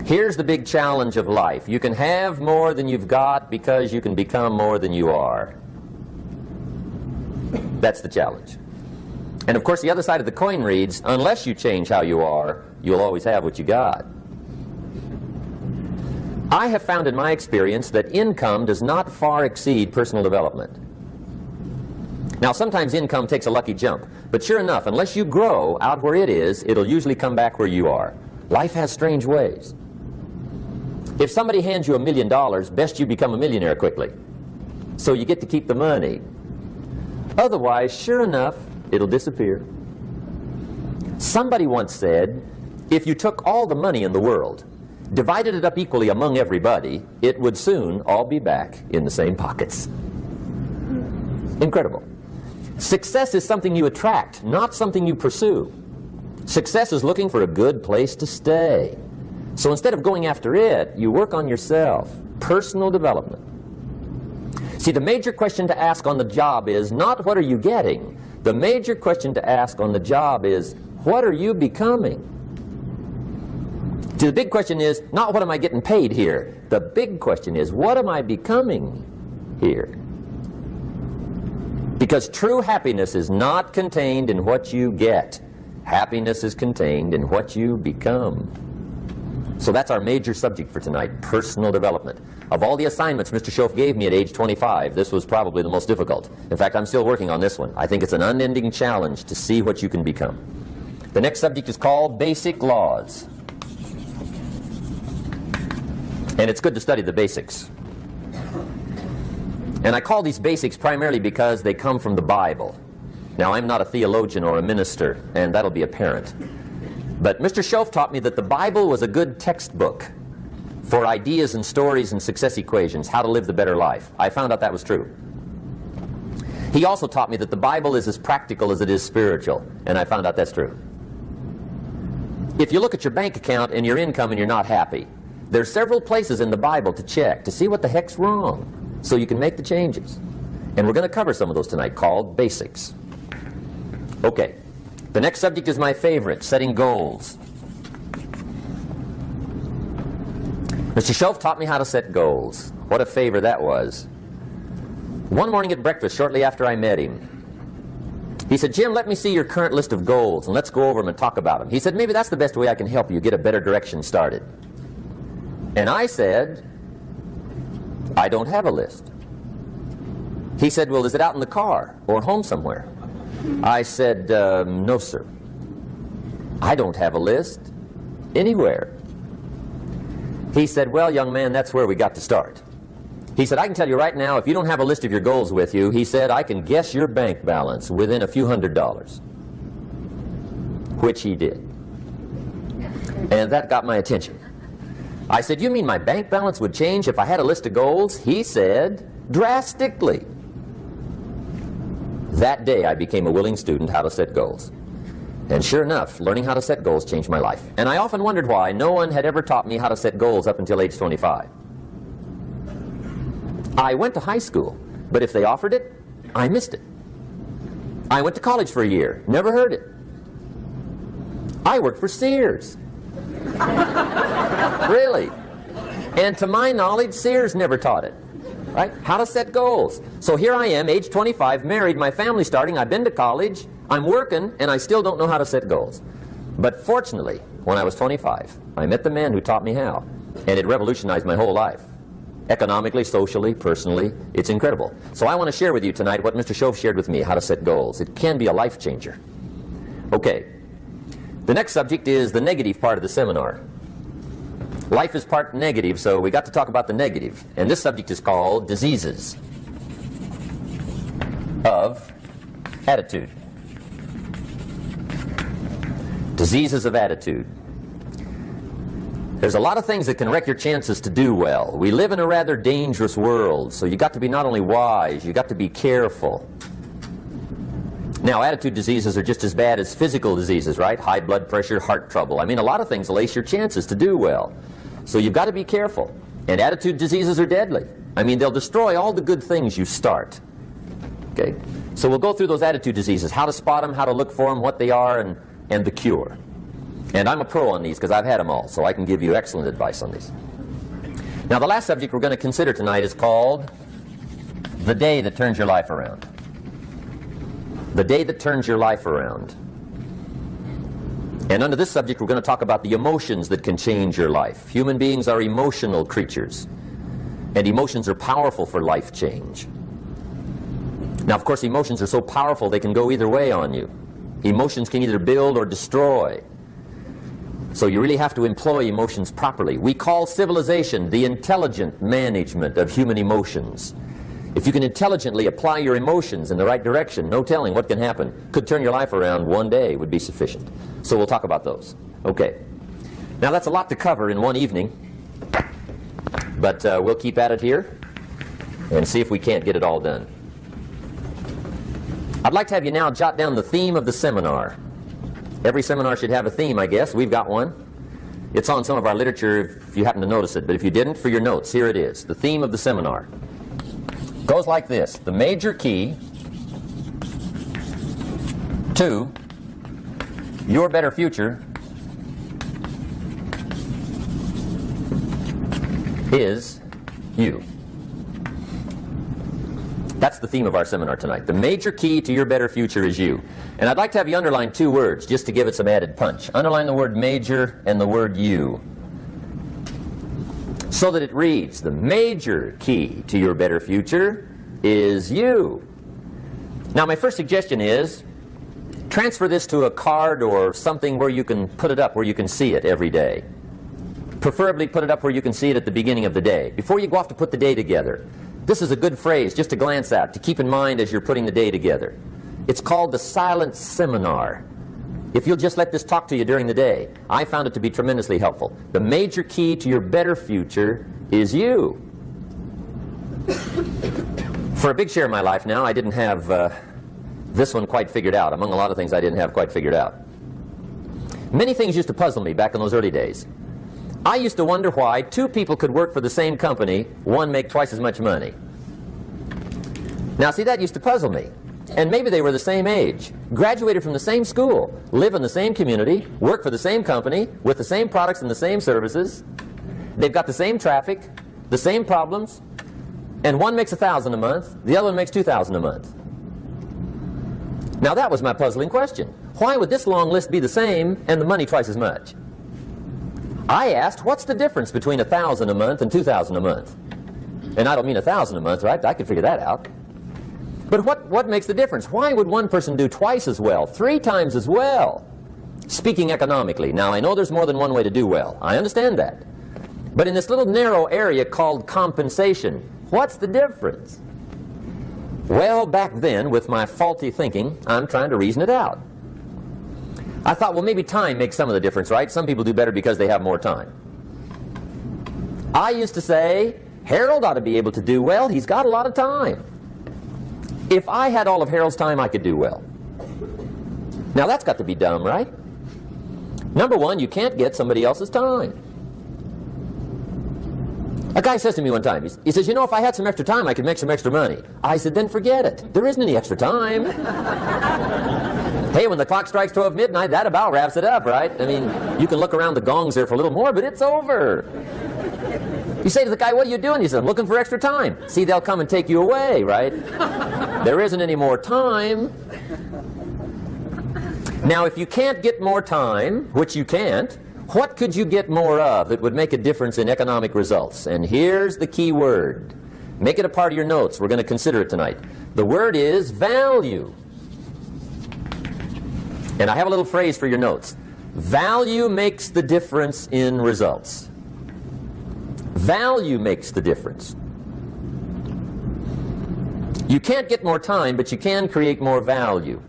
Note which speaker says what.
Speaker 1: Here's the big challenge of life. You can have more than you've got because you can become more than you are. That's the challenge. And of course the other side of the coin reads, unless you change how you are, you'll always have what you got. I have found in my experience that income does not far exceed personal development. Now sometimes income takes a lucky jump, but sure enough, unless you grow out where it is, it'll usually come back where you are. Life has strange ways. If somebody hands you $1 million, best you become a millionaire quickly, so you get to keep the money. Otherwise, sure enough, it'll disappear. Somebody once said, if you took all the money in the world, divided it up equally among everybody, it would soon all be back in the same pockets. Incredible. Success is something you attract, not something you pursue. Success is looking for a good place to stay. So instead of going after it, you work on yourself. Personal development. See, the major question to ask on the job is not what are you getting. The major question to ask on the job is what are you becoming? See, the big question is not what am I getting paid here. The big question is what am I becoming here? Because true happiness is not contained in what you get. Happiness is contained in what you become. So that's our major subject for tonight, personal development. Of all the assignments Mr. Schoaf gave me at age 25, this was probably the most difficult. In fact, I'm still working on this one. I think it's an unending challenge to see what you can become. The next subject is called basic laws. And it's good to study the basics. And I call these basics primarily because they come from the Bible. Now, I'm not a theologian or a minister, and that'll be apparent. But Mr. Schoaf taught me that the Bible was a good textbook for ideas and stories and success equations, how to live the better life. I found out that was true. He also taught me that the Bible is as practical as it is spiritual, and I found out that's true. If you look at your bank account and your income and you're not happy, there's several places in the Bible to check to see what the heck's wrong so you can make the changes. And we're going to cover some of those tonight, called basics. Okay. The next subject is my favorite, setting goals. Mr. Schoaf taught me how to set goals. What a favor that was. One morning at breakfast, shortly after I met him, he said, Jim, let me see your current list of goals, and let's go over them and talk about them. He said, maybe that's the best way I can help you get a better direction started. And I said, I don't have a list. He said, well, is it out in the car or home somewhere? I said, no, sir. I don't have a list anywhere. He said, well, young man, that's where we got to start. He said, I can tell you right now, if you don't have a list of your goals with you, he said, I can guess your bank balance within a few $100s. Which he did. And that got my attention. I said, you mean my bank balance would change if I had a list of goals? He said, drastically. That day I became a willing student how to set goals. And sure enough, learning how to set goals changed my life. And I often wondered why no one had ever taught me how to set goals up until age 25. I went to high school, but if they offered it, I missed it. I went to college for a year, never heard it. I worked for Sears. Really. And to my knowledge, Sears never taught it. Right? How to set goals. So here I am, age 25, married, my family's starting, I've been to college, I'm working, and I still don't know how to set goals. But fortunately, when I was 25, I met the man who taught me how, and it revolutionized my whole life. Economically, socially, personally, it's incredible. So I want to share with you tonight what Mr. Schoaf shared with me, how to set goals. It can be a life changer. Okay. The next subject is the negative part of the seminar. Life is part negative, so we got to talk about the negative. And this subject is called diseases of attitude. Diseases of attitude. There's a lot of things that can wreck your chances to do well. We live in a rather dangerous world, so you got to be not only wise, you got to be careful. Now, attitude diseases are just as bad as physical diseases, right? High blood pressure, heart trouble. I mean, a lot of things lace your chances to do well. So you've got to be careful. And attitude diseases are deadly. I mean, they'll destroy all the good things you start. Okay? So we'll go through those attitude diseases, how to spot them, how to look for them, what they are, and the cure. And I'm a pro on these because I've had them all, so I can give you excellent advice on these. Now, the last subject we're going to consider tonight is called the day that turns your life around. The day that turns your life around. And under this subject, we're going to talk about the emotions that can change your life. Human beings are emotional creatures, and emotions are powerful for life change. Now, of course, emotions are so powerful they can go either way on you. Emotions can either build or destroy. So you really have to employ emotions properly. We call civilization the intelligent management of human emotions. If you can intelligently apply your emotions in the right direction, no telling what can happen. Could turn your life around one day would be sufficient. So we'll talk about those. Okay. Now that's a lot to cover in one evening, but we'll keep at it here and see if we can't get it all done. I'd like to have you now jot down the theme of the seminar. Every seminar should have a theme, I guess. We've got one. It's on some of our literature if you happen to notice it, but if you didn't, for your notes, here it is. The theme of the seminar goes like this: the major key to your better future is you. That's the theme of our seminar tonight. The major key to your better future is you. And I'd like to have you underline two words just to give it some added punch. Underline the word major and the word you, so that it reads, the major key to your better future is you. Now, my first suggestion is transfer this to a card or something where you can put it up, where you can see it every day. Preferably put it up where you can see it at the beginning of the day, before you go off to put the day together. This is a good phrase just to glance at, to keep in mind as you're putting the day together. It's called the silent seminar. If you'll just let this talk to you during the day, I found it to be tremendously helpful. The major key to your better future is you. For a big share of my life now, I didn't have this one quite figured out. Among a lot of things I didn't have quite figured out. Many things used to puzzle me back in those early days. I used to wonder why two people could work for the same company, one make twice as much money. Now, see, that used to puzzle me. And maybe they were the same age, graduated from the same school, live in the same community, work for the same company, with the same products and the same services. They've got the same traffic, the same problems, and one makes $1,000 a month, the other one makes $2,000 a month. Now, that was my puzzling question. Why would this long list be the same and the money twice as much? I asked, what's the difference between $1,000 a month and $2,000 a month? And I don't mean $1,000 a month, right? I could figure that out. But what makes the difference? Why would one person do twice as well, 3 times as well? Speaking economically. Now, I know there's more than one way to do well. I understand that. But in this little narrow area called compensation, what's the difference? Well, back then, with my faulty thinking, I'm trying to reason it out. I thought, well, maybe time makes some of the difference, right? Some people do better because they have more time. I used to say, Harold ought to be able to do well. He's got a lot of time. If I had all of Harold's time, I could do well. Now, that's got to be dumb, right? Number one, you can't get somebody else's time. A guy says to me one time, he says, you know, if I had some extra time, I could make some extra money. I said, then forget it. There isn't any extra time. Hey, when the clock strikes 12 midnight, that about wraps it up, right? I mean, you can look around the gongs there for a little more, but it's over. You say to the guy, what are you doing? He says, I'm looking for extra time. See, they'll come and take you away, right? There isn't any more time. Now, if you can't get more time, which you can't, what could you get more of that would make a difference in economic results? And here's the key word. Make it a part of your notes. We're going to consider it tonight. The word is value. And I have a little phrase for your notes. Value makes the difference in results. Value makes the difference. You can't get more time, but you can create more value.